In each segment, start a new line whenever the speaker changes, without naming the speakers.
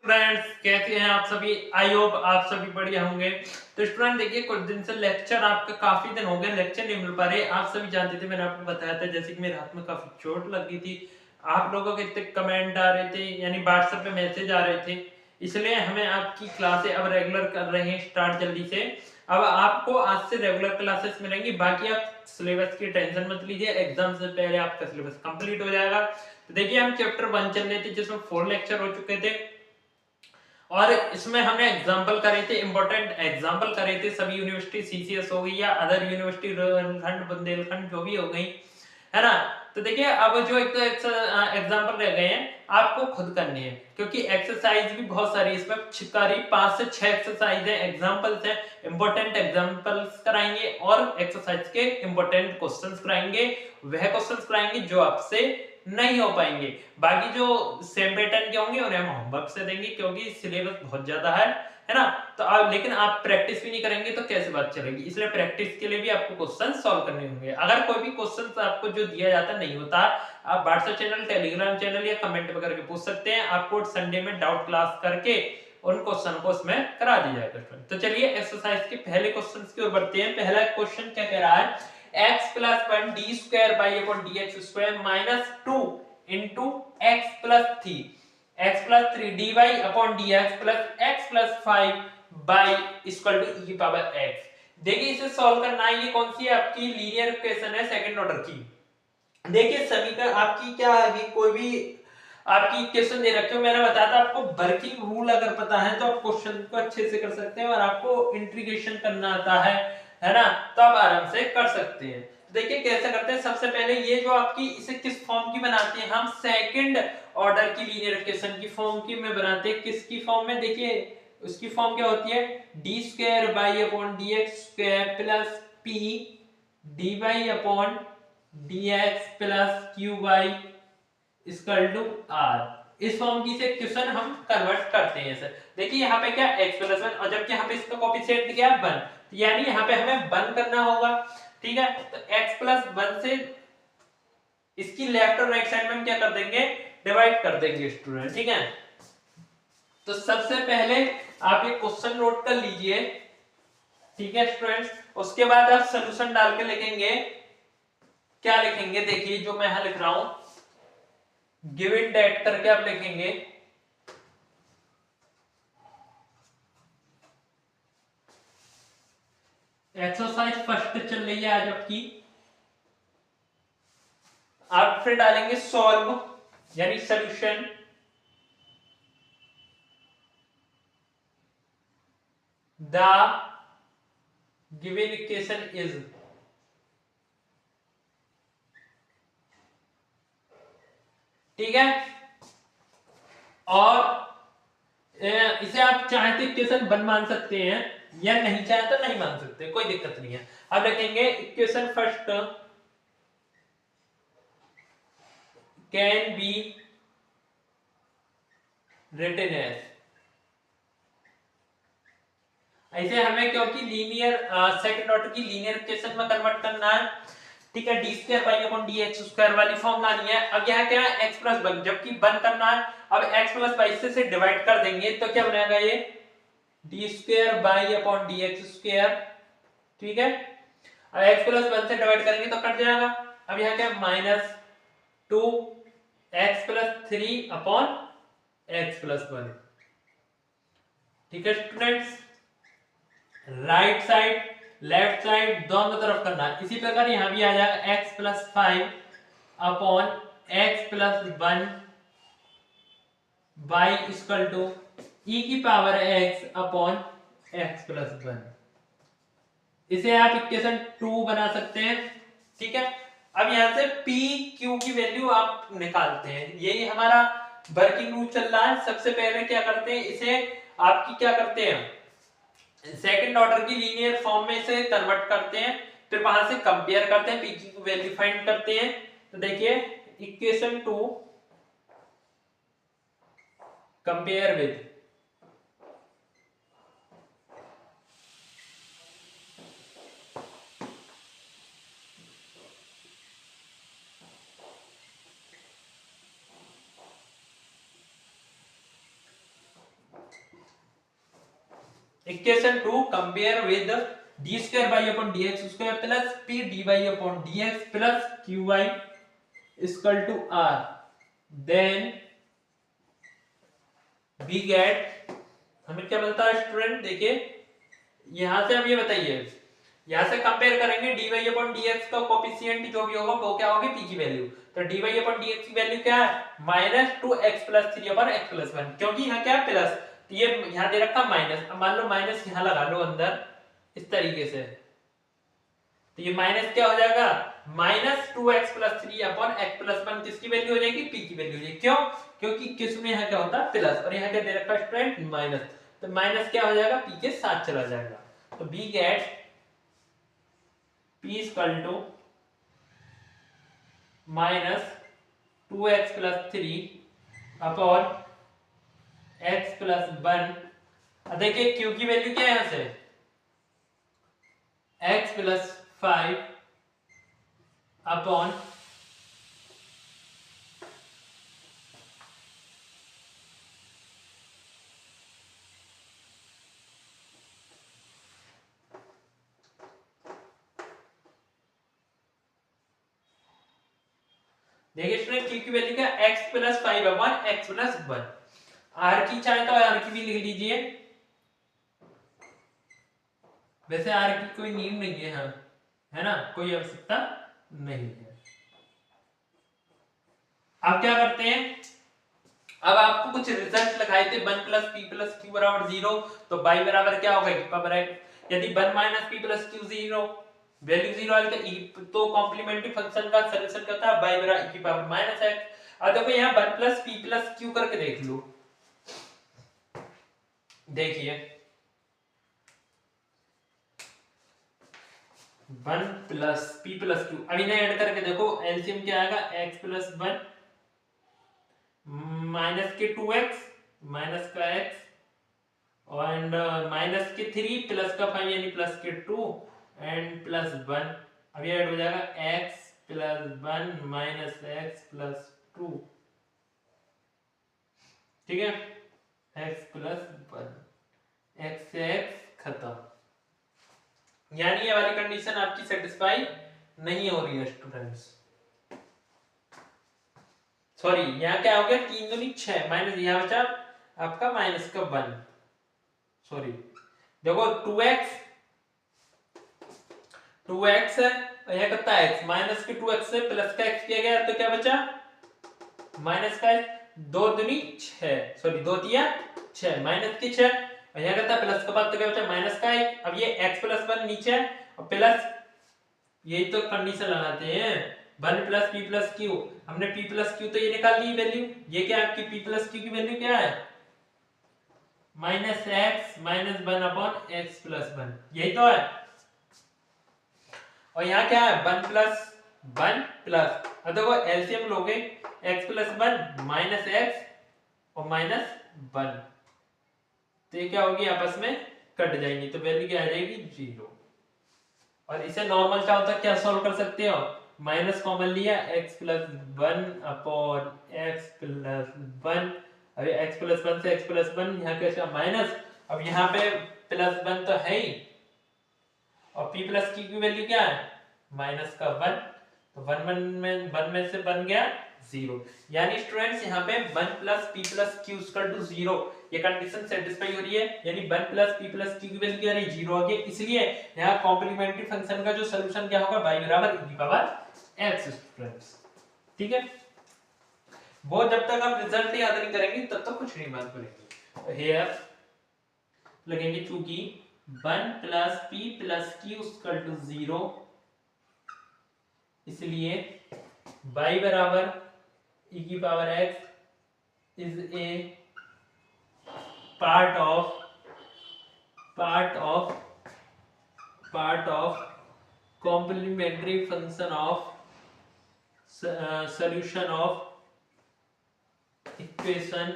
Friends, कैसे हैं आप सभी? आई होप आप सभी बढ़िया होंगे। तो स्टूडेंट देखिए, कुछ दिन से लेक्चर आपका काफी दिन हो गए, लेक्चर नहीं मिल पा रहे। आप सभी जानते थे, मैंने आपको बताया था जैसे कि मेरे हाथ में काफी चोट लग गई थी। आप लोगों के इतने कमेंट आ रहे थे, यानी व्हाट्सएप पे मैसेज आ रहे थे, इसलिए हमें आपकी क्लासें अब रेगुलर कर रहे हैं स्टार्ट जल्दी से। अब आपको आज से रेगुलर क्लासेस मिलेंगी। बाकी आप सिलेबस की टेंशन मत लीजिए, एग्जाम से पहले आपका सिलेबस कंप्लीट हो जाएगा। तो देखिए, हम चैप्टर 1 चल रहे थे जिसमें 4 लेक्चर हो चुके थे और इसमें हमने एग्जाम्पल करे थे, इंपॉर्टेंट एग्जाम्पल करे थे। सभी यूनिवर्सिटी सीसीएस हो गई या अदर यूनिवर्सिटी रोहनखंड बुंदेलखंड जो भी हो गई, है ना। तो देखिए, अब जो एक एग्जाम्पल रह गए हैं आपको खुद करने हैं, क्योंकि एक्सरसाइज भी बहुत सारी इसमें करीब 5 से 6 एक्सरसाइज है, एग्जाम्पल्स है। इंपॉर्टेंट एग्जाम्पल्स कराएंगे और एक्सरसाइज के इंपॉर्टेंट क्वेश्चंस कराएंगे। वह क्वेश्चंस कराएंगे जो आपसे नहीं हो पाएंगे। बाकी जो सेम पैटर्न के होंगे उन्हें हम होमवर्क से देंगे, क्योंकि सिलेबस बहुत ज्यादा है ना। तो आप लेकिन आप प्रैक्टिस भी नहीं करेंगे तो कैसे बात चलेगी, इसलिए प्रैक्टिस के लिए भी आपको क्वेश्चन सॉल्व करने होंगे। अगर कोई भी क्वेश्चन आपको जो दिया जाता नहीं होता, आप व्हाट्सएप चैनल, टेलीग्राम चैनल या कमेंट वगैरह के पूछ सकते हैं। आपको संडे में डाउट क्लास करके उन क्वेश्चन को उसमें करा दिया जाएगा। तो चलिए एक्सरसाइज के पहले क्वेश्चन की ओर बढ़ते हैं। पहला क्वेश्चन क्या कह रहा है, x plus 1 d square by upon dx square minus 2 into x plus 3 x plus 3 dy upon dx plus x plus 5 by equal to e power x। देखिए, इसे सॉल्व करना है। ये कौन सी है आपकी लीनियर इक्वेशन है सेकंड ऑर्डर की। देखिए, समीकरण आपकी क्या है, कोई भी आपकी इक्वेशन दे रखे हो, मैंने बताया था आपको वर्किंग रूल अगर पता है तो आप क्वेश्चन को अच्छे से कर सकते हैं, और आपको इंटीग्रेशन करना आता है ना, तो आप आराम से कर सकते हैं। देखिए कैसे करते हैं। सबसे पहले ये जो आपकी, इसे किस फॉर्म की बनाते हैं हम, सेकंड ऑर्डर की लीनियर इक्वेशन की फॉर्म की में बनाते हैं। किसकी फॉर्म में, देखिए उसकी फॉर्म क्या होती है, D square y upon D x square plus p d y upon D x plus q y equal to r. इस फॉर्म की से क्वेश्चन हम कन्वर्ट करते हैं सर। देखिए यहाँ पे क्या x प्लस 1, और जबकि यहाँ पे इसका कोएफिशिएंट क्या है 1, तो यानी यहाँ पे हमें 1 करना होगा। ठीक है, तो x प्लस 1 से इसकी लेफ्ट और राइट साइड में हम क्या कर देंगे, डिवाइड कर देंगे स्टूडेंट। ठीक है, तो सबसे पहले आप ये क्वेश्चन नोट कर लीजिए। ठीक है स्टूडेंट्स, उसके बाद आप सोल्यूशन डाल के लिखेंगे। क्या लिखेंगे, देखिए जो मैं यहां लिख रहा हूं, गिवन डेट करके आप लिखेंगे। एक्सरसाइज फर्स्ट चल रही है आज आपकी। आप फिर डालेंगे सॉल्व यानी solution. The given equation is, ठीक है। और इसे आप चाहे तो इक्वेशन 1 मान सकते हैं या नहीं चाहे तो नहीं मान सकते, कोई दिक्कत नहीं है। अब लिखेंगे equation first can be written as, ऐसे हमें क्योंकि लीनियर सेकंड ऑर्डर की लीनियर इक्वेशन में कन्वर्ट करना है। ठीक है, D square y upon D x square वाली फॉर्म लानी है। अब यहाँ क्या है, x प्लस 1, जबकि 1 करना है। अब x प्लस 22 से डिवाइड कर देंगे तो क्या बनेगा, ये D square y upon D x square. ठीक है, अब x प्लस 1 से डिवाइड करेंगे तो कट जाएगा। अब यहाँ क्या, minus 2 x plus 3 upon x plus 1। ठीक है students, right side left side दोनों तरफ करना है। इसी प्रकार यहां भी आ जाएगा x plus 5 upon x plus 1 y equal to e की power x upon x plus 1। इसे आप इक्वेशन 2 बना सकते हैं। ठीक है, अब यहां से p q की वैल्यू आप निकालते हैं। यही हमारा वर्किंग रूल चल रहा है। सबसे पहले क्या करते हैं, इसे आपकी क्या करते हैं, सेकंड ऑर्डर की लीनियर फॉर्म में इसे कन्वर्ट करते हैं, फिर वहां से कंपेयर करते हैं, पी की वैल्यू फाइंड करते हैं। तो देखिए equation 2 compare with, equation 2 compare with d square y upon D x square plus p d y upon D x plus q y equal to r, then we get, हमें क्या मिलता है student, देखिए यहां से हम ये बताइए, यहां से कंपेयर करेंगे dy अपॉन dx का कोएफिशिएंट जो भी होगा वो क्या होगी, p की वैल्यू। तो dy अपॉन dx की वैल्यू क्या है, -2x+3 अपॉन x+1, क्योंकि यहाँ क्या है प्लस, तो ये यहाँ दे रखा माइनस, अब मान लो माइनस यहाँ लगा लो अंदर इस तरीके से, तो ये माइनस क्या हो जाएगा, -2x+3 अपॉन x+1 किसकी वैल्यू हो जाएगी, p की वैल्यू हो जाएगी। क्यों, क्योंकि किसमें यहाँ क्या होता है प्लस, और यहाँ क्या दे रखा है स्टूडेंट माइनस, तो माइनस क्या हो जाएगा, p के साथ चला जाएगा। तो b get p equal to -2x+3 upon x+1। अब देखिए q की वैल्यू क्या है यहां से, x+5 अपॉन देखिए स्टूडेंट q की वैल्यू क्या, x+5 अपॉन x+1। r की चाहे तो r की भी लिख लीजिए, वैसे r की कोई नीड नहीं है, हाँ है ना, कोई आवश्यकता नहीं है। अब क्या करते हैं, अब आपको कुछ रिजल्ट लगाए थे 1 + p + q = 0, तो y बराबर क्या होगा, e पावर x, यदि 1 - p + q 0 वैल्यू 0 आएगी तो कॉम्प्लीमेंट्री फंक्शन का सॉल्यूशन क्या होता है, y बराबर e पावर -x। अब देखो यहाँ 1 + p + q करके देख लो, देखिए 1 + p + q, अब इन्हें ऐड करके देखो, एलसीएम क्या आएगा, x+1 माइनस के 2x माइनस का x एंड माइनस के 3 प्लस का 5 यानी प्लस के 2 एंड प्लस 1। अब ये ऐड हो जाएगा x+1 माइनस x+2, ठीक है, x+1, x से x खत्म, यानी ये वाली कंडीशन आपकी सेटिस्फाई नहीं हो रही है स्टूडेंट्स। सॉरी यहाँ क्या हो गया, 3 दूनी 6 माइनस यहाँ बचा आपका माइनस का 1, सॉरी देखो 2x है और यहाँ कितना x, माइनस के 2x से प्लस का x किया गया तो क्या बचा माइनस का x, 2 दूनी 6, सॉरी 2 तिया 6 माइनस की 6 और यहाँ कितना प्लस का बाद तो क्या बचा माइनस का 1। अब ये x+1 नीचे है और प्लस, यही तो कंडीशन लगाते हैं 1 + p + q, हमने p + q तो ये निकाल ली वैल्यू, ये क्या आपकी p + q की वैल्यू क्या है -x - 1 अपॉन x+1, यही तो है। और यहाँ क्या है 1 + 1 प्लस, अब देखो एलसीएम लोगे x+1 माइनस x और -1, तो ये क्या होगी आपस में कट जाएंगी, तो वैल्यू क्या आ जाएगी 0। और इसे नॉर्मल चाहो तो क्या सॉल्व कर सकते हो, माइनस कॉमन लिया x+1 अपॉन x+1, अभी x+1 से x+1 यहाँ कैसा माइनस, अब यहाँ पे +1 तो है ही और p + q की वैल्यू क्या है माइनस का 1, तो 1 में से बन गया 0, यानी स्टूडेंट्स यहाँ पे 1 + p + q = 0, ये कंडीशन सेटिस्फाई हो रही है, यानी 1 + p + q की वैल्यू क्या रही 0 आ गई, इसलिए यहाँ कॉम्प्लीमेंट्री फंक्शन का जो सॉल्यूशन क्या होगा y बराबर e पावर x स्टूडेंट्स, ठीक है। वो जब तक हम रिजल्ट याद नहीं करेंगे तब तक कुछ नहीं बात करेंगे। हियर लगेंगे चूंकि 1 + p + q = 0, इसलिए y बराबर e power x is a part of complementary function of solution of equation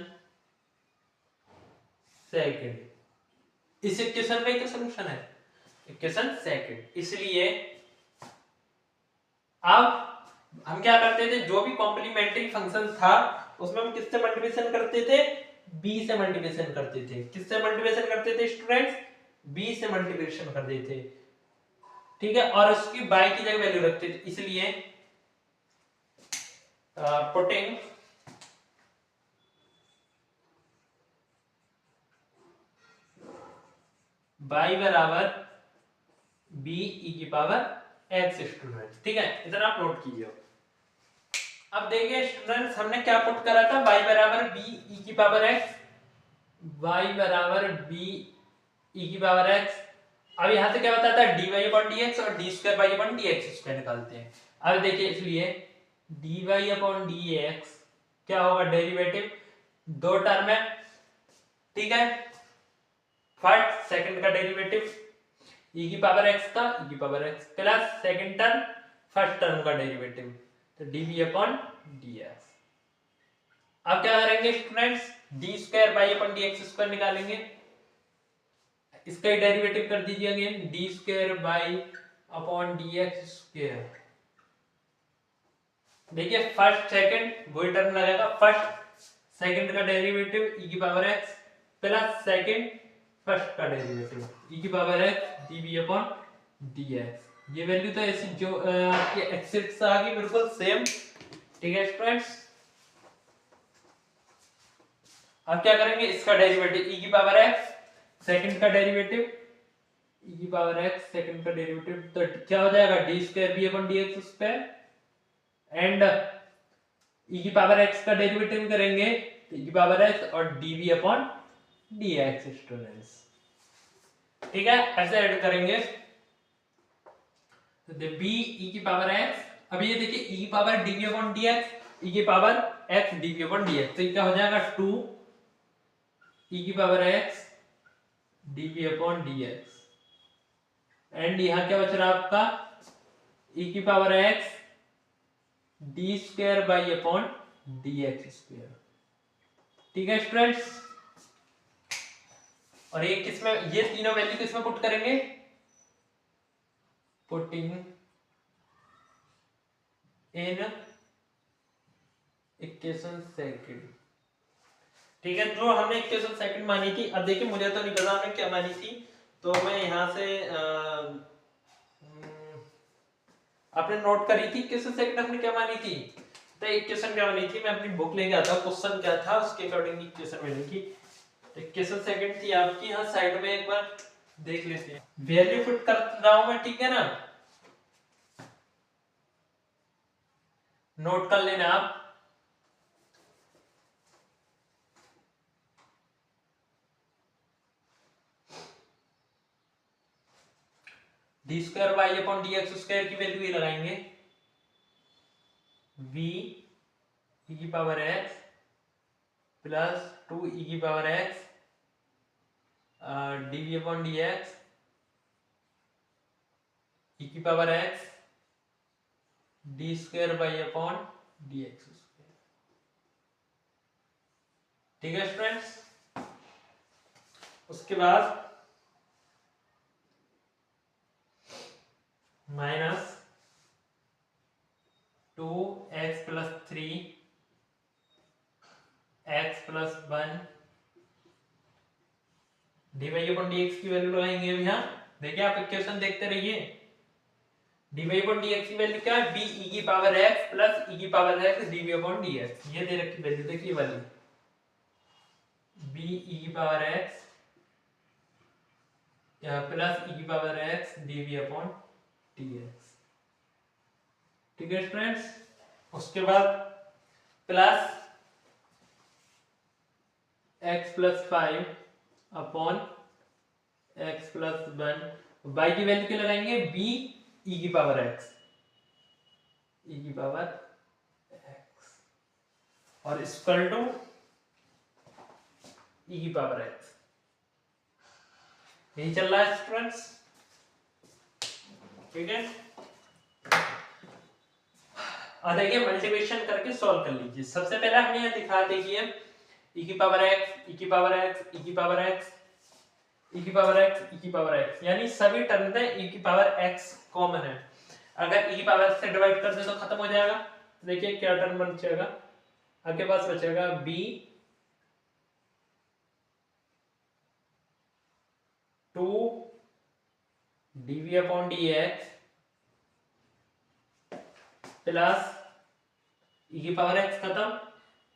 second, इस इक्वेशन का क्या सॉल्यूशन है इक्वेशन सेकंड। इसलिए अब हम क्या करते थे, जो भी कॉम्प्लीमेंट्री फंक्शन था उसमें हम किससे मल्टीप्लिकेशन करते थे, b से मल्टीप्लिकेशन करते थे, किससे मल्टीप्लिकेशन करते थे स्टूडेंट्स b से मल्टीप्लिकेशन कर देते, ठीक है, और उसकी बाई की जगह वैल्यू रखते थे, इसलिए पुटिंग बाई बराबर b e की पावर x स्टूडेंट, ठीक है, इधर आप नोट कीजिए। अब देखिए स्टूडेंट्स, हमने क्या पुट करा था, y बराबर b e की पावर x, y बराबर b e की पावर x। अब यहां से क्या बताता है, dy अपॉन dx और d square y upon dx square निकालते हैं। अब देखिए, इसलिए dy अपॉन dx क्या होगा, डेरिवेटिव, दो टर्म है, ठीक है, फर्स्ट सेकंड का डेरिवेटिव e की पावर x का e की power x plus second term first term का डेरिवेटिव, तो dv अपॉन dx। अब क्या करेंगे students, d square y upon dx square निकालेंगे, इसका ही डेरिवेटिव कर दीजिए again, d square y upon dx square. देखिए फर्स्ट सेकंड वही टर्म लगेगा, फर्स्ट सेकंड का डेरिवेटिव e की power x plus second first का डेरिवेटिव e की power x dv upon dx। ये वैल्यू तो ऐसी जो आपके एक्सिस आ गई बिल्कुल सेम, ठीक है स्टूडेंट्स। अब क्या करेंगे, इसका डेरिवेटिव e की पावर x सेकंड का डेरिवेटिव e की पावर x सेकंड का डेरिवेटिव, तो क्या हो जाएगा, d square b upon dx square, and e की पावर x का डेरिवेटिव करेंगे तो e की पावर x और dv अपॉन dx स्टूडेंट्स, ठीक है, ऐसे ऐड करेंगे तो b e की पावर x। अब ये देखिए e की power dv upon dx, e की power x dv upon dx, तो ये क्या हो जाएगा 2 e की power x dv upon dx, and यहां क्या बच रहा है आपका e की power x d square y upon dx square, ठीक है स्टूडेंट्स। और ये किसमें, ये तीनों वैल्यू किसमें पुट करेंगे, पुटिंग इन इक्वेशन सेकंड, ठीक है, जो हमने इक्वेशन सेकंड मानी थी। अब देखिए मुझे तो नहीं पता हमने क्या मानी थी, तो मैं यहां से आपने नोट करी थी इक्वेशन सेकंड हमने क्या मानी थी, तो इक्वेशन क्या बनी थी, मैं अपनी बुक लेके आता हूं, क्वेश्चन क्या था उसके अकॉर्डिंग इक्वेशन बनी थी। तो इक्वेशन सेकंड थी आपकी, यहां साइड में एक बार देख लेते हैं, वैल्यू पुट कर रहा हूं मैं, ठीक है ना, नोट कर लेना आप। D square y upon D x square की वैल्यू ये लगाएंगे, v e की पावर x प्लस 2 e की power x dv upon dx e की power x d square y upon dx square, ठीक है स्टूडेंट्स। उसके बाद minus 2x plus 3 x plus 1 dy upon dx की वैल्यू लगाएंगे। अब यहाँ देखिए, आप इक्वेशन देखते रहिए, dy अपॉन dx की वैल्यू क्या है, b e की पावर x प्लस e की power x dv upon dx, ये दे रखी वैल्यू देखिए वाली, b e की पावर x प्लस e की power x dv upon dx, ठीक है स्टूडेंट्स। उसके बाद plus x plus 5 upon x plus 1, y की वैल्यू क्या लगाएंगे, b e की पावर x, e की पावर x और इक्वल टू e की पावर x, यही चल रहा है स्टूडेंट्स, ठीक है। और देखिए मल्टीप्लिकेशन करके सॉल्व कर लीजिए। सबसे पहले हमने यहाँ दिखा, देखिए e की पावर x, e की पावर x, e की पावर x, e की पावर x, e की पावर x, यानी सभी टर्म में e की पावर x कॉमन है। अगर e की पावर x से डिवाइड कर दे तो खत्म हो जाएगा। देखिए क्या टर्म बचेगा, आपके पास बचेगा b 2 dv upon dx plus e की पावर x खत्म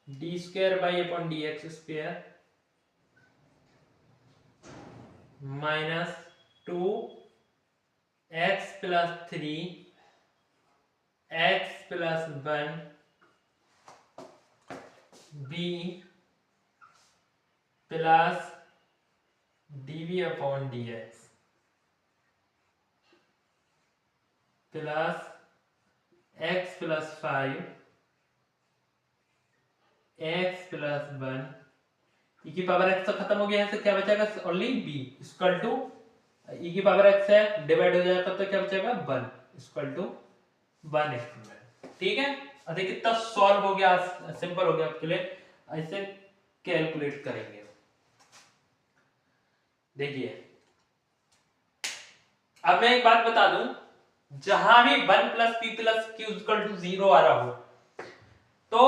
d square y upon dx square minus 2 x plus 3 x plus 1 b plus dv upon dx plus x plus 5 x plus 1 e की power x तो खत्म हो गया है, तो क्या बचेगा only b equal to e की पावर x है डिवाइड हो जाएगा तो क्या बचेगा 1 इक्वल टू 1 स्टूडेंट। ठीक है, अभी कितना सॉल्व हो गया, सिंपल हो गया आपके लिए। ऐसे कैलकुलेट करेंगे। देखिए अब मैं एक बात बता दूं, जहां भी 1 plus p plus q equal to 0 आ रहा हो तो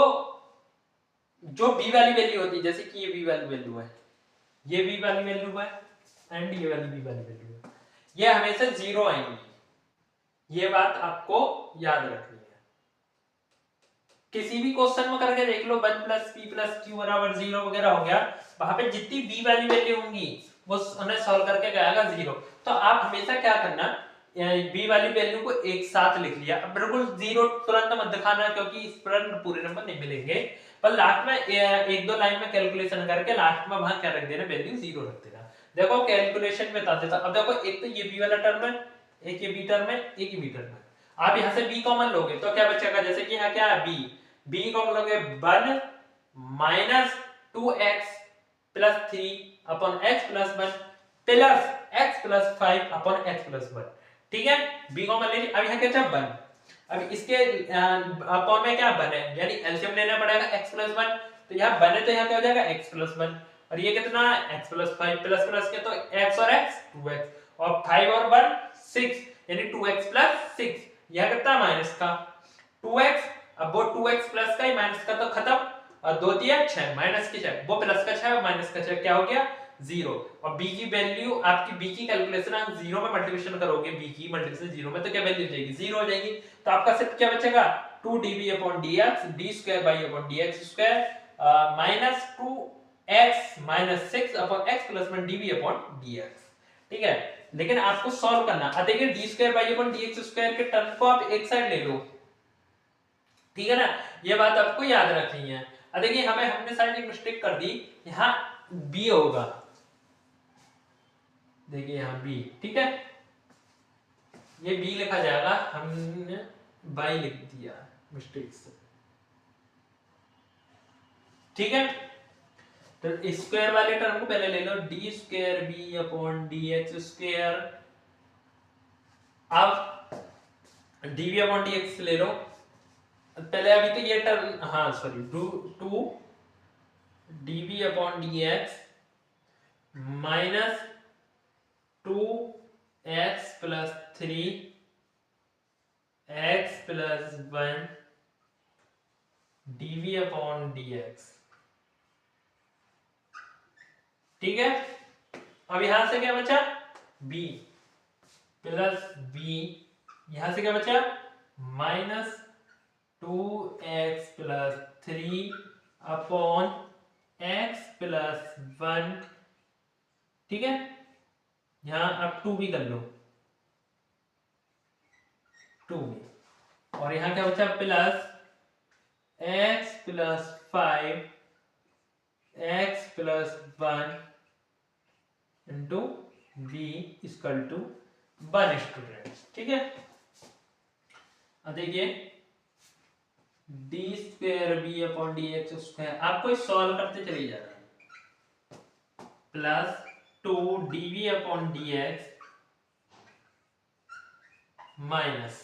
जो b वाली वैल्यू होती है, जैसे कि ये b वाली वैल्यू है, ये b वाली वैल्यू है एंड ये वाली b वाली वैल्यू है, ये हमेशा 0 आएंगी। ये बात आपको याद रखनी है। किसी भी क्वेश्चन में करके देख लो 1 प्लस पी प्लस क्यू बराबर 0 वगैरह हो गया, वहां पे जितनी b वाली वैल्यू होंगी वो उन्हें सॉल्व करके आएगा 0। तो आप हमेशा क्या करना, b वाली वैल्यू को एक साथ लिख लिया। अब बिल्कुल 0 तुरंत मत दिखाना क्योंकि इस पर पूरे नंबर नहीं मिलेंगे, पर लास्ट में एक दो लाइन में कैलकुलेशन करके लास्ट में वहां क्या रख देना, वैल्यू 0 रख देना। देखो कैलकुलेशन में बता देता। अब देखो एक तो ये b वाला टर्म है, एक ये b टर्म है, एक ये b टर्म है। आप यहां से b कॉमन लोगे तो क्या बचेगा, जैसे कि यहाँ क्या है b कॉमन लोगे 1 minus 2x plus 3 upon x plus 1 plus x plus 5 upon x plus 1। ठीक है, b कॉमन ले लिया। अब यहाँ क्या 1, अब इसके अपॉन में क्या 1 है, यानी एलसीएम लेना पड़ेगा x प्लस 1, तो यहाँ 1 है तो यहाँ क्या हो जाएगा x प्लस 1, और ये कितना है x प्लस 5 प्लस प्लस के तो x और x 2x और 5 और 1 6, यानी 2x प्लस 6। यहाँ कितना माइनस का 2x, अब वो 2x प्लस का ही माइनस का तो खत्म, और 2 दिया 6 माइनस की 6, वो प्लस का 6 माइनस का 6 क्या हो गया 0। और b की वैल्यू आपकी b की कैलकुलेशन आप 0 में मल्टीप्लिकेशन करोगे, b की मल्टीप्लिकेशन 0 में तो क्या वैल्यू जाएगी 0 हो जाएगी। तो आपका सिर्फ क्या बचेगा 2 dv upon dx d square y upon dx square minus 2x minus 6 upon x plus 1 dv upon dx। ठीक है, लेकिन आपको सॉल्व करना। अब देखिए d square y upon dx square के टर्म को आप एक साइड ले लो, ठीक है ना, ये बात आपको याद रखनी है। अब देखिए हमने साइड एक मिस्टेक कर दी, यहाँ b होगा, देखिए यहाँ b, ठीक है, ये b लिखा जाएगा, हमने y लिख दिया मिस्टेक से। ठीक है, तो स्क्वायर वाले टर्म को पहले ले लो, d square b upon dx square. अब dv अपॉन dx ले लो, पहले अभी तो ये टर्म, हाँ sorry 2 dv upon dx minus 2x plus 3 x plus 1 dv upon dx। ठीक है, अब यहां से क्या बचा b प्लस b, यहां से क्या बचा minus 2x plus 3 upon x plus 1। ठीक है, यहां आप 2 भी कर लो, 2 भी, और यहां क्या बचा plus x plus 5 x plus 1 into v equal to 1 student. ठीक है, अब देखिए d square b upon dx square, आपको सॉल्व करते चले जाना है, plus 2 dv upon dx minus,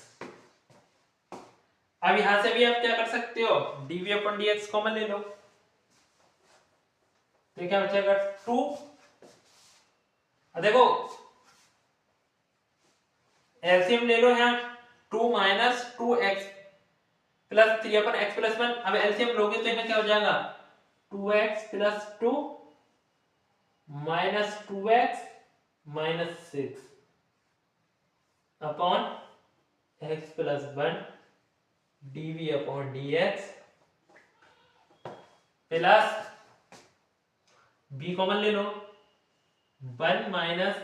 अब यहां से भी आप क्या कर सकते हो dv अपॉन dx कॉमन ले लो, तो क्या बचेगा 2। देखो एलसीएम ले लो, यहाँ 2 माइनस 2x प्लस 3 अपन x प्लस 1। अब एलसीएम लोगे तो यहाँ क्या हो जाएगा 2x plus 2 minus 2x -6 upon x plus 1 dv upon dx plus b common ले लो 1 minus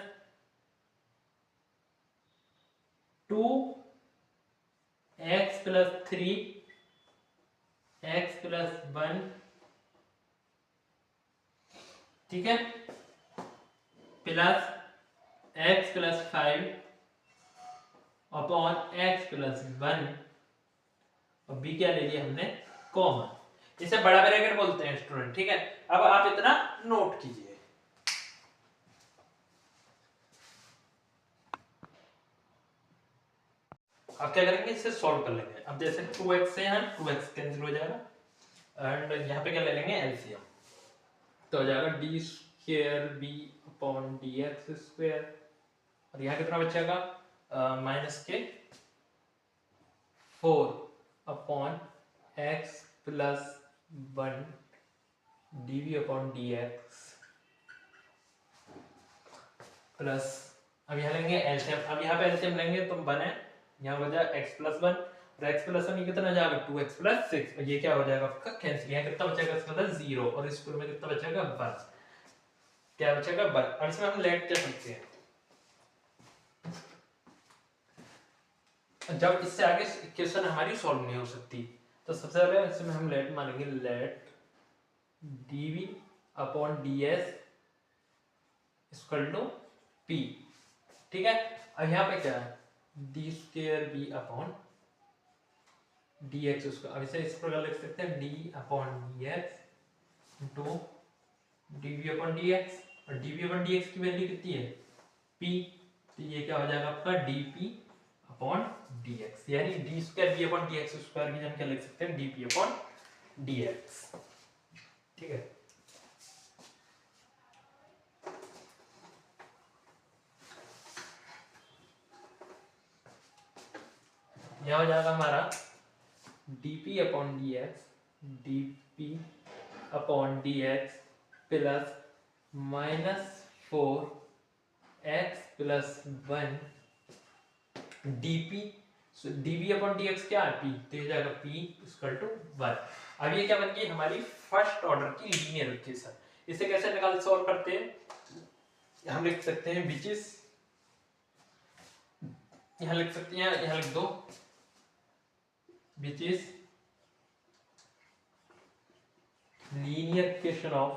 2 x plus 3 x plus 1, ठीक है, plus x plus 5 upon x plus 1 और b क्या ले लिया हमने कॉमन। इसे बड़ा ब्रैकेट बोलते हैं स्टूडेंट, ठीक है। अब आप इतना नोट कीजिए। अब क्या करेंगे, इसे सॉल्व कर लेंगे। अब जैसे 2x से यहाँ 2x कैंसिल हो जाएगा एंड यहाँ पे क्या ले लेंगे एलसीएम, तो हो जाएगा d square B upon D x square और यहाँ कितना बचेगा माइनस के 4 upon x plus 1 dv upon D x plus, अब यहाँ लेंगे एलसीएम। अब यहाँ पे एलसीएम लेंगे तो 1 है, यहाँ हो जाएगा x प्लस 1 और x प्लस 1 ये कितना जाएगा 2x प्लस 6 और ये क्या हो जाएगा आपका कैंसिल। यहाँ कितना बचेगा इसका मतलब 0 और इस स्क्वायर में कितना बचेगा 1, क्या बचेगा 1। और इसमें हम लेट क्या सकते हैं, जब इससे आगे इक्वेशन हमारी सॉल्व नहीं हो सकती तो सबसे पहले इसमें हम लेट मानेंगे, let dv upon ds equal to p, ठीक है। अब यहाँ पे क्या है D square B upon D X, उसको अब इसे इस प्रकार लिख सकते हैं D upon D X into D V upon D X और D V upon D X की वैल्यू कितनी है p, तो ये क्या हो जाएगा आपका D P upon D X, यानी D square B upon D x square की जगह क्या लिख सकते हैं D P upon D x, ठीक है। यह हो जाएगा हमारा dp upon dp upon dx plus -4 x plus 1 dp, dv upon dx क्या है p, तो ये जाएगा p इक्वल टू 1। अब ये क्या बन गई हमारी फर्स्ट ऑर्डर की लीनियर इक्वेशन। इसे कैसे निकाल सॉल्व करते हैं, हम लिख सकते हैं विच इज, यहां लिख सकते हैं, यहां लिख दो which is linear equation of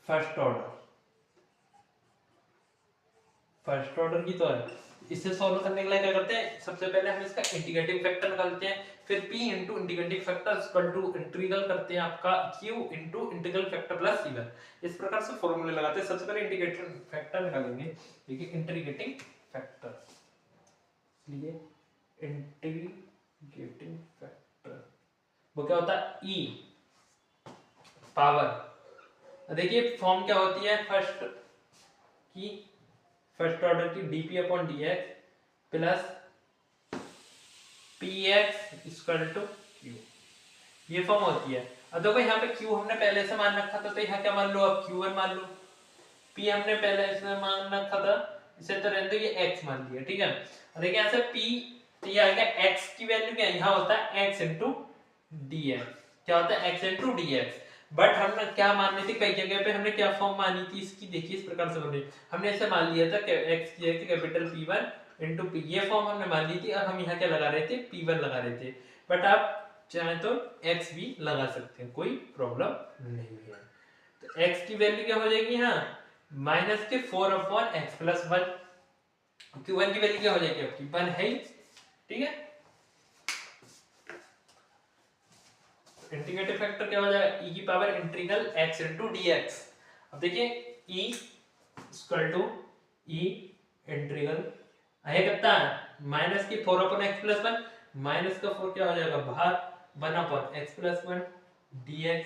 first order की तो है। इसे सॉल्व करने के लिए क्या करते हैं, सबसे पहले हम इसका इंटीग्रेटिंग फैक्टर निकालते हैं, फिर p into integrating factor equal to integral करते हैं आपका q into integral factor plus c1। इस प्रकार से फॉर्मूले लगाते हैं। सबसे पहले इंटीग्रेटिंग फैक्टर निकालेंगे, देखिए इंटीग्रेटिंग फैक्टर, इसलिए इंटीग्रेटिंग फैक्टर वो क्या होता है e पावर, देखिए फॉर्म क्या होती है फर्स्ट ऑर्डर की dp upon dx plus px equal to q, ये फॉर्म होती है। अब देखो यहाँ पे q हमने पहले से मान रखा था तो यहाँ क्या मान लो, अब q1 मान लो, p हमने पहले से मान रखा था, इसे तो रहने दो, ये x मान लिया, ठीक है। और देखिए यहाँ से p, तो ये आ गया x की वैल्यू क्या यहाँ होता है x इंटू dx, क्या होता है x इंटू dx। बट हमने क्या मान ली थी, कई जगह पे हमने क्या फॉर्म मानी थी इसकी, देखिए इस प्रकार से हमने ऐसे मान लिया था कि x की जगह कैपिटल P1 इंटू p, ये फॉर्म हमने मान ली थी। और हम यहाँ क्या लगा रहे थे P1 लगा रहे थे, बट आप चाहे तो x भी लगा सकते हैं, कोई प्रॉब्लम नहीं है। तो x की वैल्यू क्या हो जाएगी यहाँ माइनस के 4 अपॉन x प्लस 1, q1 की वैल्यू क्या हो जाएगी आपकी 1 है, ठीक है। इंटीग्रेटिव फैक्टर क्या हो जाएगा e की power integral x into dx। अब देखिए e equal to e integral आया कितना है माइनस की 4 अपॉन x प्लस 1, माइनस का 4 क्या हो जाएगा बाहर 1 अपॉन x प्लस 1 dx।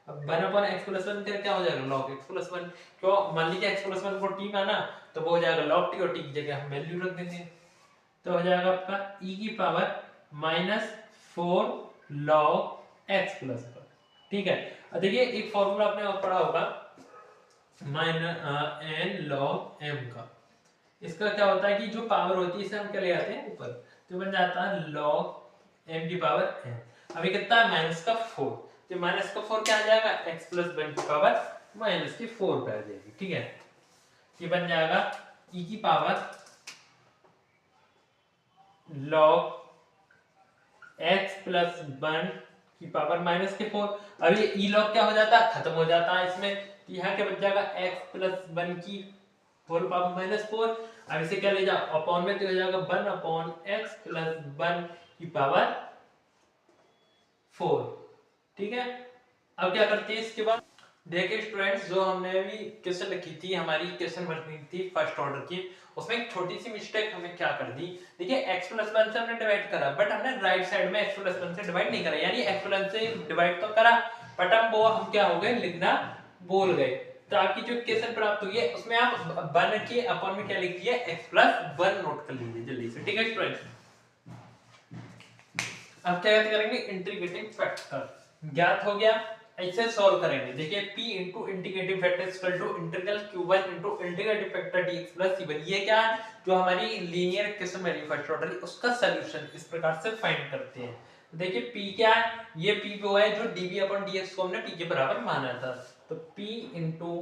अब 1 अपॉन x प्लस 1 क्या हो जाएगा log x प्लस 1, क्यों मान लीजिए x प्लस 1 को t माना तो वो हो जाएगा log t और t की जगह हम वैल्यू रख देंगे, तो हो जाएगा आपका e की पावर -4 log x प्लस 1, ठीक है। अब देखिए एक फॉर्मूला आपने और पढ़ा होगा n log m का। इसका क्या होता है कि जो पावर होती है इसे हम क्या ले आते हैं ऊपर, तो बन जाता है log m की पावर n। अभी कितना है माइनस का 4, तो माइनस का 4 क्या आ जाएगा x प्लस 1 की पावर माइनस की 4 पे आ जाएगी। ठीक है, ये बन जाएगा e की पावर log x प्लस 1 की पावर माइनस के 4। अब ये e log क्या हो जाता है, खत्म हो जाता है इसमें, तो यहाँ क्या बच जाएगा x प्लस 1 की होल पावर माइनस 4। अब इसे क्या ले जाओ अपॉन में, तो हो जाएगा 1 अपॉन x प्लस 1 की पावर 4। ठीक है, अब क्या करते हैं इसके बाद, देखिए स्टूडेंट्स जो हमने अभी क्वेश्चन लिखी थी, हमारी क्वेश्चन बनी थी फर्स्ट ऑर्डर की, उसमें एक छोटी सी मिस्टेक हमने क्या कर दी। देखिए x प्लस 1 से हमने डिवाइड करा, बट हमने राइट साइड में x प्लस 1 से डिवाइड नहीं करा, यानी x प्लस 1 से डिवाइड तो करा बट हम क्या हो गए लिखना भूल गए। तो आपकी जो क्वेश्चन प्राप्त हुई है उसमें आप 1 के अपॉन में क्या लिख दिए x प्लस 1 नोट कर लीजिए जल्दी से। ठीक है स्टूडेंट्स, अब क्या करेंगे इंटीग्रेटिंग फैक्टर ज्ञात हो गया, ऐसे सॉल्व करेंगे। देखिए p into integrative factor equal to integral q1 into integrative factor dx plus c1। ये क्या है, जो हमारी लीनियर इक्वेशन बनी फर्स्ट ऑर्डर उसका सॉल्यूशन इस प्रकार से फाइंड करते हैं। तो देखिए p क्या है, ये p वो है जो dv अपॉन dx को हमने p के बराबर माना था। तो p into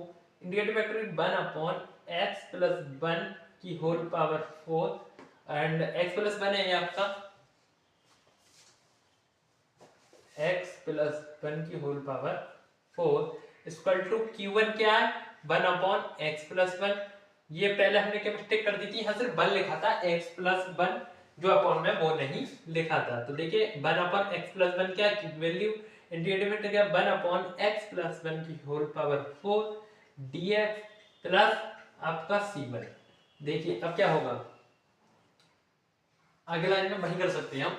integrative factor 1 upon x plus 1 की whole power 4 and x plus 1 है ये आपका x प्लस 1 की whole power 4 equal to q1 क्या है 1 अपॉन x प्लस 1। ये पहले हमने क्या मिस्टेक कर दी थी, यहाँ सिर्फ 1 लिखा था, x प्लस 1 जो अपॉन में वो नहीं लिखा था। तो देखिए 1 अपॉन x प्लस 1 क्या वैल्यू इंटीग्रेटिव फैक्टर क्या 1 अपॉन x प्लस 1 की होल पावर 4 dx प्लस आपका c1। देखिए अब क्या होगा, अगले लाइन में वही कर सकते हैं हम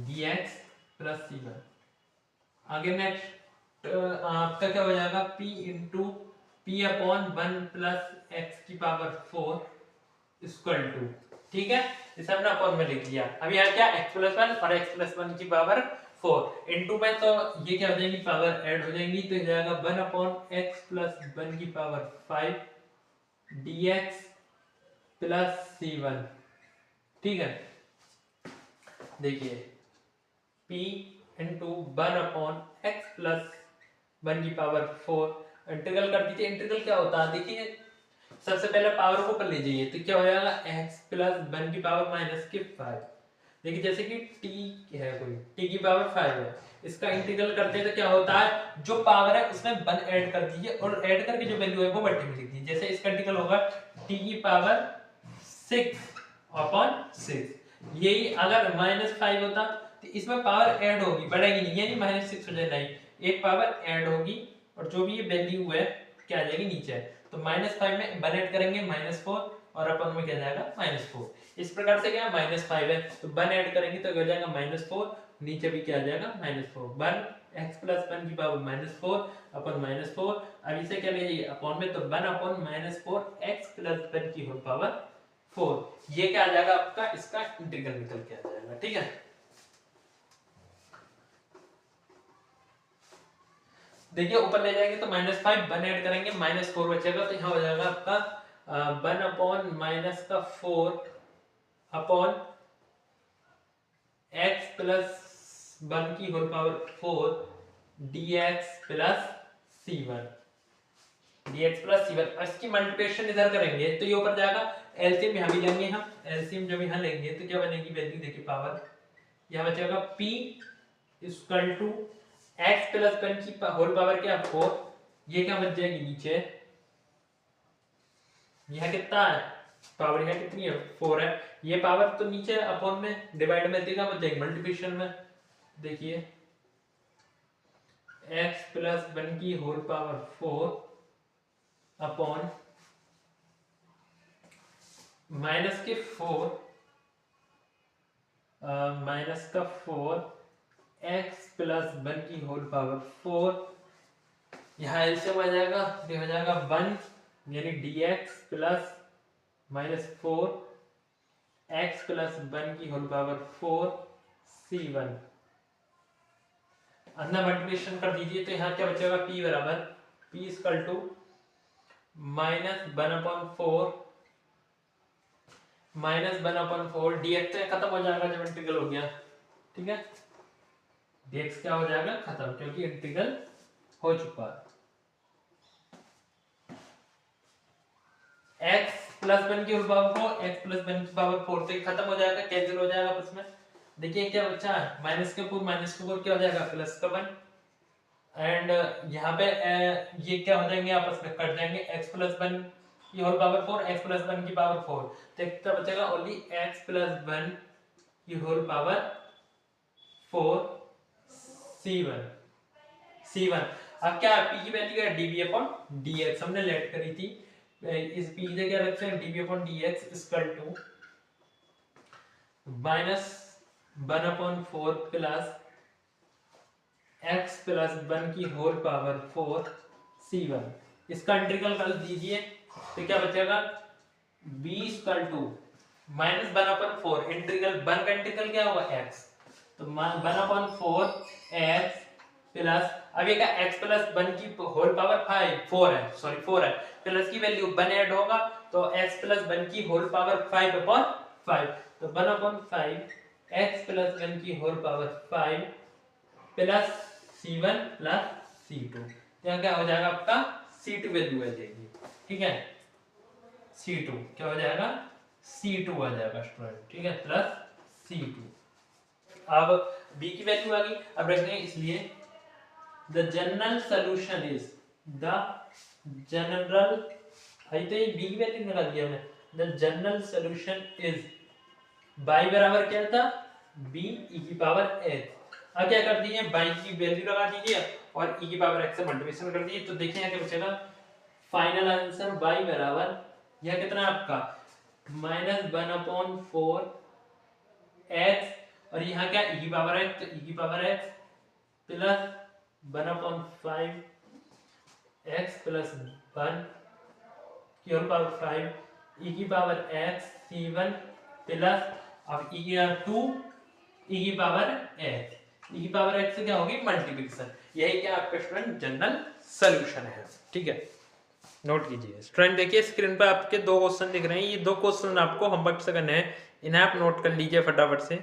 dx प्लस c1। आगे नेक्स्ट आपका क्या हो जाएगा p into P upon 1 plus x की पावर 4 इक्वल टू, ठीक है इसे हमने अपॉन में लिख दिया। अब यहाँ क्या x प्लस 1 और x प्लस 1 की पावर 4 इंटू में, तो ये क्या हो जाएगी पावर ऐड हो जाएंगी, तो हो जाएगा 1 अपॉन x प्लस 1 की पावर 5 dx प्लस c1। ठीक है, देखिए p into 1 upon x plus 1 की पावर 4 इंटीग्रल कर दीजिए। इंटीग्रल क्या होता है, देखिए सबसे पहले पावर को ऊपर ले जाइए, तो क्या हो जाएगा x प्लस 1 की पावर माइनस के 5। देखिए जैसे कि t है, कोई t की पावर 5 है, इसका इंटीग्रल करते हैं तो क्या होता है जो पावर है उसमें 1 ऐड कर दीजिए और ऐड करके जो वैल्यू है वो बटे में लिख दीजिए। जैसे इसका इंटीग्रल होगा t की पावर 6 अपॉन 6। यही अगर -5 होता तो इसमें पावर ऐड होगी बढ़ेगी नहीं, यानी -6 हो जाएगा, एक पावर ऐड होगी और जो भी ये वैल्यू है क्या आ जाएगी नीचे। तो -5 में 1 ऐड करेंगे -4 और अपन में क्या जाएगा -4। इस प्रकार से क्या -5 है तो 1 ऐड करेंगे तो हो जाएगा -4, नीचे भी क्या आ जाएगा -4। 1 x प्लस 1 की पावर -4 अपन -4। अब इसे क्या ले जाइए अपॉन में, तो 1 अपॉन -4 x प्लस 1 की होल पावर 4। ये क्या आ जाएगा आपका, इसका इंटीग्रल निकल के आ जाएगा। ठीक है, देखिए ऊपर ले जाएंगे तो -5 1 ऐड करेंगे -4 बचेगा, तो यहाँ हो जाएगा आपका 1 अपॉन माइनस का 4 अपॉन x प्लस 1 की whole power 4 dx plus c1। dx plus c1 इसकी मल्टीप्लिकेशन इधर करेंगे तो ये ऊपर जाएगा, एलसीएम यहाँ भी लेंगे हम, एलसीएम जब यहाँ लेंगे तो क्या बनेगी वैल्यू, देखिए पावर यहाँ बचेगा p equal to x plus 1 की होल पावर क्या 4, ये क्या बच जाएगी नीचे, यह कितना है पावर, यह कितनी है 4 है, ये पावर तो नीचे अपॉन में डिवाइड में देगा बच जाएगी मल्टीप्लिकेशन में। देखिए x प्लस 1 की होल पावर 4 अपॉन माइनस के 4 माइनस का 4 x प्लस 1 की होल पावर 4, यहाँ एलसीएम आ जाएगा, ये हो जाएगा 1 यानी dx प्लस -4 x प्लस 1 की होल पावर 4 c1। अंदर मल्टीप्लिकेशन कर दीजिए तो यहाँ क्या बचेगा p बराबर p इक्वल टू -1/4 dx से खत्म हो जाएगा जब इंटीग्रल हो गया, ठीक है। dx क्या हो जाएगा खत्म, क्योंकि इंटीग्रल हो चुका है। x प्लस 1 की होल पावर 4, x प्लस 1 की पावर 4 से खत्म हो जाएगा, कैंसिल हो जाएगा आपस में। देखिए क्या बचा है, माइनस के 4 क्या हो जाएगा प्लस का 1, एंड यहाँ पे ये क्या हो जाएंगे आपस में कट जाएंगे, x प्लस 1 की होल पावर 4, x प्लस 1 की पावर 4, तो क्या बचेगा ओनली x प्लस 1 की होल पावर 4 c1। अब क्या p की वैल्यू है dv अपॉन dx, हमने लेट करी थी, इस p से क्या रखते हैं dv upon dx equal to -1/4 plus x plus 1 की होल पावर 4 c1। इसका इंटीग्रल कर दीजिए तो क्या बचेगा b इक्वल टू -1/4, इंटीग्रल 1 का इंटीग्रल क्या होगा x, तो 1/4 x प्लस, अब ये क्या x प्लस 1 की होल पावर 4 है, सॉरी 4 है, प्लस की वैल्यू 1 ऐड होगा तो x प्लस 1 की होल पावर 5/5, तो 1/5 x प्लस 1 की whole power 5 plus c1 plus c2, यहाँ क्या हो जाएगा आपका c2 वैल्यू आ जाएगी, ठीक है। c2 क्या हो जाएगा c2 आ जाएगा स्टूडेंट, ठीक है, प्लस c2। अब b की वैल्यू आ गई, अब रखेंगे इसलिए the general solution is, the general, आई तो ये b की वैल्यू निकाल दिया हमने, the general solution is y बराबर क्या था b e की पावर h। अब क्या कर दीजिए y की वैल्यू लगा दीजिए और e की पावर x से मल्टीप्लिकेशन कर दीजिए, तो देखिए क्या बचेगा, फाइनल आंसर y बराबर यह कितना है आपका -1/4 x, और यहाँ क्या e की पावर x, तो e की power x plus 1/5 x plus 1 की होल पावर 5 e की पावर x c1 प्लस, अब e की 2 e की पावर x, e की पावर x से क्या होगी मल्टीप्लिकेशन, यही क्या आपका स्टूडेंट जनरल सॉल्यूशन है, ठीक है। नोट कीजिए स्टूडेंट, देखिए स्क्रीन पर आपके दो क्वेश्चन दिख रहे हैं, ये दो क्वेश्चन आपको होमवर्क से करने हैं, इन्हें आप नोट कर लीजिए फटाफट से।